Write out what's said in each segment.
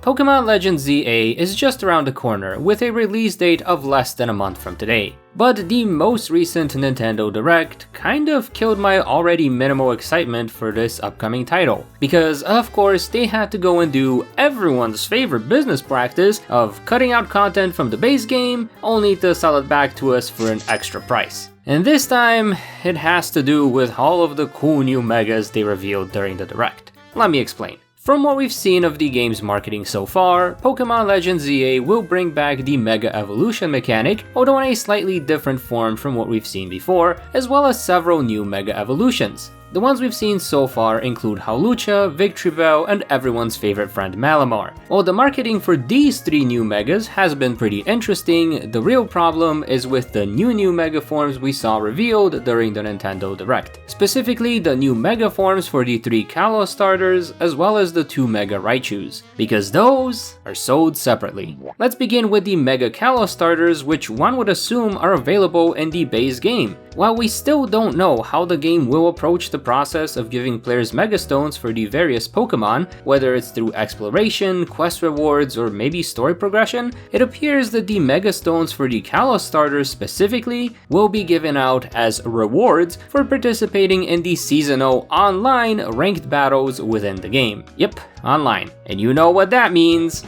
Pokemon Legends ZA is just around the corner with a release date of less than a month from today. But the most recent Nintendo Direct kind of killed my already minimal excitement for this upcoming title, because of course they had to go and do everyone's favorite business practice of cutting out content from the base game only to sell it back to us for an extra price. And this time, it has to do with all of the cool new megas they revealed during the Direct. Let me explain. From what we've seen of the game's marketing so far, Pokemon Legends ZA will bring back the Mega Evolution mechanic, although in a slightly different form from what we've seen before, as well as several new Mega Evolutions. The ones we've seen so far include Hawlucha, Victreebel, and everyone's favorite friend Malamar. While the marketing for these three new megas has been pretty interesting, the real problem is with the new mega forms we saw revealed during the Nintendo Direct. Specifically, the new mega forms for the 3 Kalos Starters, as well as the 2 Mega Raichus, because those are sold separately. Let's begin with the Mega Kalos Starters, which one would assume are available in the base game. While we still don't know how the game will approach the process of giving players Megastones for the various Pokemon, whether it's through exploration, quest rewards, or maybe story progression, it appears that the Megastones for the Kalos Starters specifically will be given out as rewards for participating in the seasonal online ranked battles within the game. Yep, online. And you know what that means.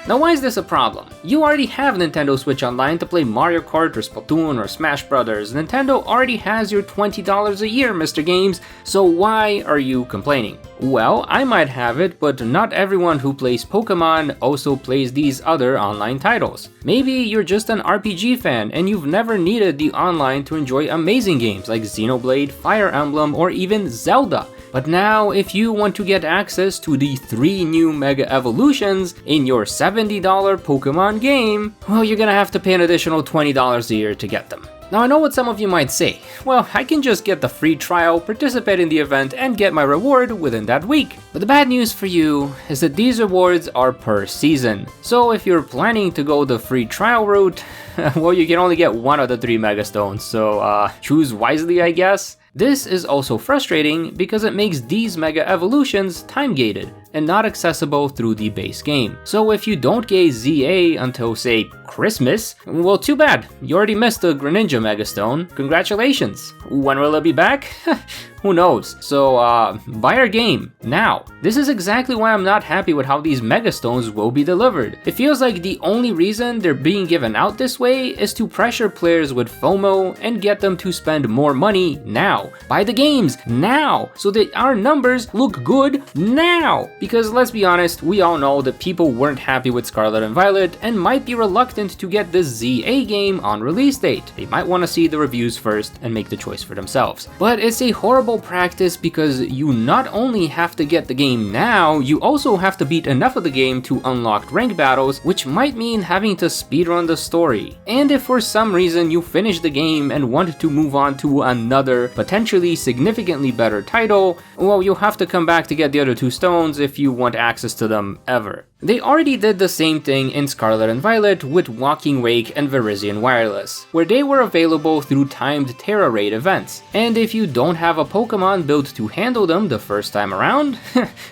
Now why is this a problem? You already have Nintendo Switch Online to play Mario Kart or Splatoon or Smash Brothers. Nintendo already has your $20 a year, Mr. Games, so why are you complaining? Well, I might have it, but not everyone who plays Pokemon also plays these other online titles. Maybe you're just an RPG fan and you've never needed the online to enjoy amazing games like Xenoblade, Fire Emblem, or even Zelda. But now, if you want to get access to the 3 new Mega Evolutions in your $70 Pokemon game, well, you're gonna have to pay an additional $20 a year to get them. Now I know what some of you might say, well, I can just get the free trial, participate in the event, and get my reward within that week. But the bad news for you is that these rewards are per season. So if you're planning to go the free trial route, well, you can only get one of the 3 Megastones, so choose wisely, I guess. This is also frustrating because it makes these Mega Evolutions time-gated and not accessible through the base game. So if you don't get ZA until, say, Christmas, well, too bad. You already missed the Greninja Megastone. Congratulations. When will it be back? Who knows? So, buy our game, now. This is exactly why I'm not happy with how these Megastones will be delivered. It feels like the only reason they're being given out this way is to pressure players with FOMO and get them to spend more money now. Buy the games, now, so that our numbers look good now. Because let's be honest, we all know that people weren't happy with Scarlet and Violet and might be reluctant to get this ZA game on release date. They might want to see the reviews first and make the choice for themselves. But it's a horrible practice because you not only have to get the game now, you also have to beat enough of the game to unlock rank battles, which might mean having to speedrun the story. And if for some reason you finish the game and want to move on to another, potentially significantly better title, well, you'll have to come back to get the other 2 stones if you want access to them ever. They already did the same thing in Scarlet and Violet with Walking Wake and Virizion Wireless, where they were available through timed Terra Raid events. And if you don't have a Pokemon built to handle them the first time around,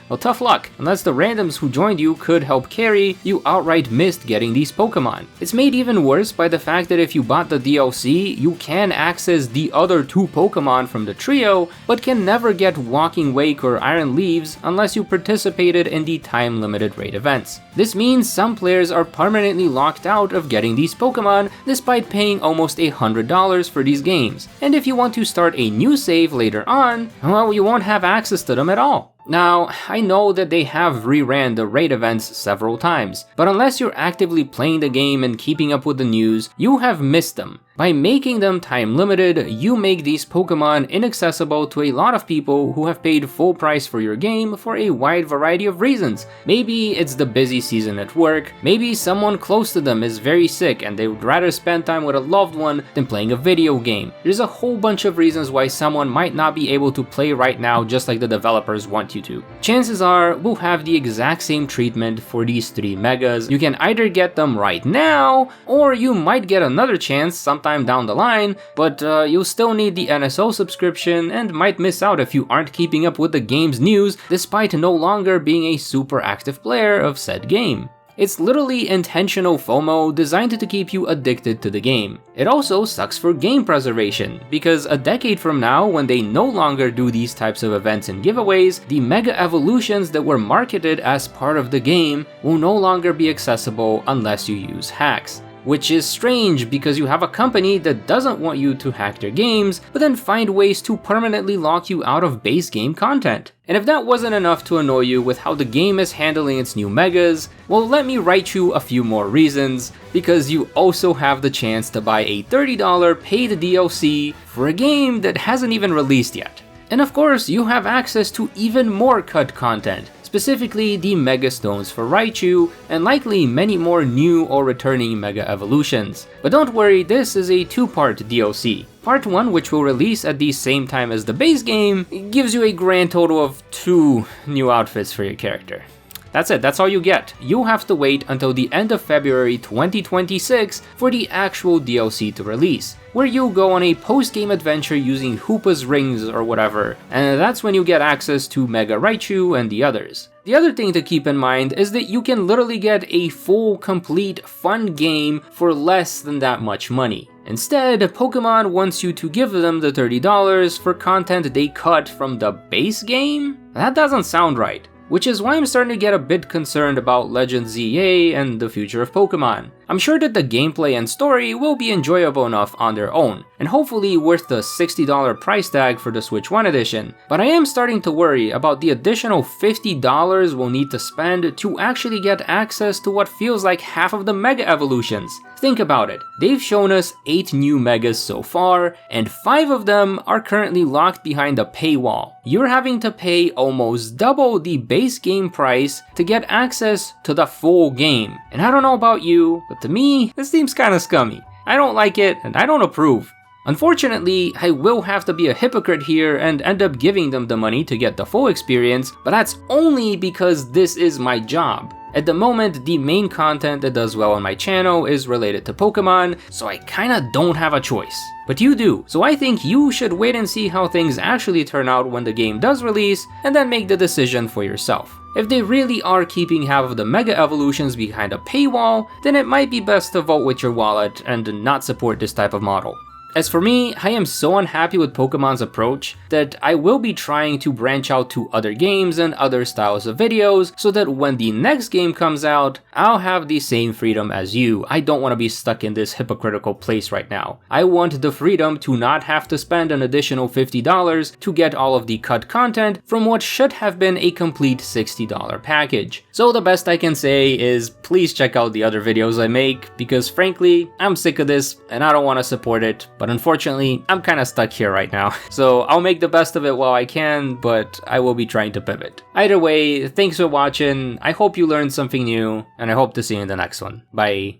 well, tough luck. Unless the randoms who joined you could help carry, you outright missed getting these Pokemon. It's made even worse by the fact that if you bought the DLC, you can access the other 2 Pokemon from the trio, but can never get Walking Wake or Iron Leaves unless you participated in the time-limited raid events. This means some players are permanently locked out of getting these Pokemon despite paying almost $100 for these games. And if you want to start a new save later on, well, you won't have access to them at all. Now, I know that they have reran the raid events several times, but unless you're actively playing the game and keeping up with the news, you have missed them. By making them time limited, you make these Pokemon inaccessible to a lot of people who have paid full price for your game for a wide variety of reasons. Maybe it's the busy season at work, maybe someone close to them is very sick and they would rather spend time with a loved one than playing a video game. There's a whole bunch of reasons why someone might not be able to play right now just like the developers want you to. Chances are we'll have the exact same treatment for these 3 megas. You can either get them right now, or you might get another chance sometime down the line, but you'll still need the NSO subscription and might miss out if you aren't keeping up with the game's news despite no longer being a super active player of said game. It's literally intentional FOMO designed to keep you addicted to the game. It also sucks for game preservation, because a decade from now, when they no longer do these types of events and giveaways, the mega evolutions that were marketed as part of the game will no longer be accessible unless you use hacks. Which is strange because you have a company that doesn't want you to hack their games, but then find ways to permanently lock you out of base game content. And if that wasn't enough to annoy you with how the game is handling its new megas, well, let me write you a few more reasons, because you also have the chance to buy a $30 paid DLC for a game that hasn't even released yet. And of course, you have access to even more cut content, specifically the Mega Stones for Raichu, and likely many more new or returning Mega Evolutions. But don't worry, this is a 2-part DLC. Part 1, which will release at the same time as the base game, gives you a grand total of 2 new outfits for your character. That's it, that's all you get. You'll have to wait until the end of February 2026 for the actual DLC to release, where you'll go on a post-game adventure using Hoopa's rings or whatever, and that's when you get access to Mega Raichu and the others. The other thing to keep in mind is that you can literally get a full, complete, fun game for less than that much money. Instead, Pokemon wants you to give them the $30 for content they cut from the base game? That doesn't sound right. Which is why I'm starting to get a bit concerned about Legends ZA and the future of Pokemon. I'm sure that the gameplay and story will be enjoyable enough on their own, and hopefully worth the $60 price tag for the Switch 1 edition, but I am starting to worry about the additional $50 we'll need to spend to actually get access to what feels like half of the Mega Evolutions. Think about it, they've shown us 8 new Megas so far, and 5 of them are currently locked behind a paywall. You're having to pay almost double the base game price to get access to the full game. And I don't know about you, but to me, this seems kinda scummy. I don't like it, and I don't approve. Unfortunately, I will have to be a hypocrite here and end up giving them the money to get the full experience, but that's only because this is my job. At the moment, the main content that does well on my channel is related to Pokemon, so I kinda don't have a choice. But you do, so I think you should wait and see how things actually turn out when the game does release, and then make the decision for yourself. If they really are keeping half of the Mega Evolutions behind a paywall, then it might be best to vote with your wallet and not support this type of model. As for me, I am so unhappy with Pokemon's approach that I will be trying to branch out to other games and other styles of videos so that when the next game comes out, I'll have the same freedom as you. I don't want to be stuck in this hypocritical place right now. I want the freedom to not have to spend an additional $50 to get all of the cut content from what should have been a complete $60 package. So the best I can say is please check out the other videos I make, because frankly, I'm sick of this and I don't want to support it. But unfortunately, I'm kinda stuck here right now. So I'll make the best of it while I can, but I will be trying to pivot. Either way, thanks for watching, I hope you learned something new, and I hope to see you in the next one. Bye.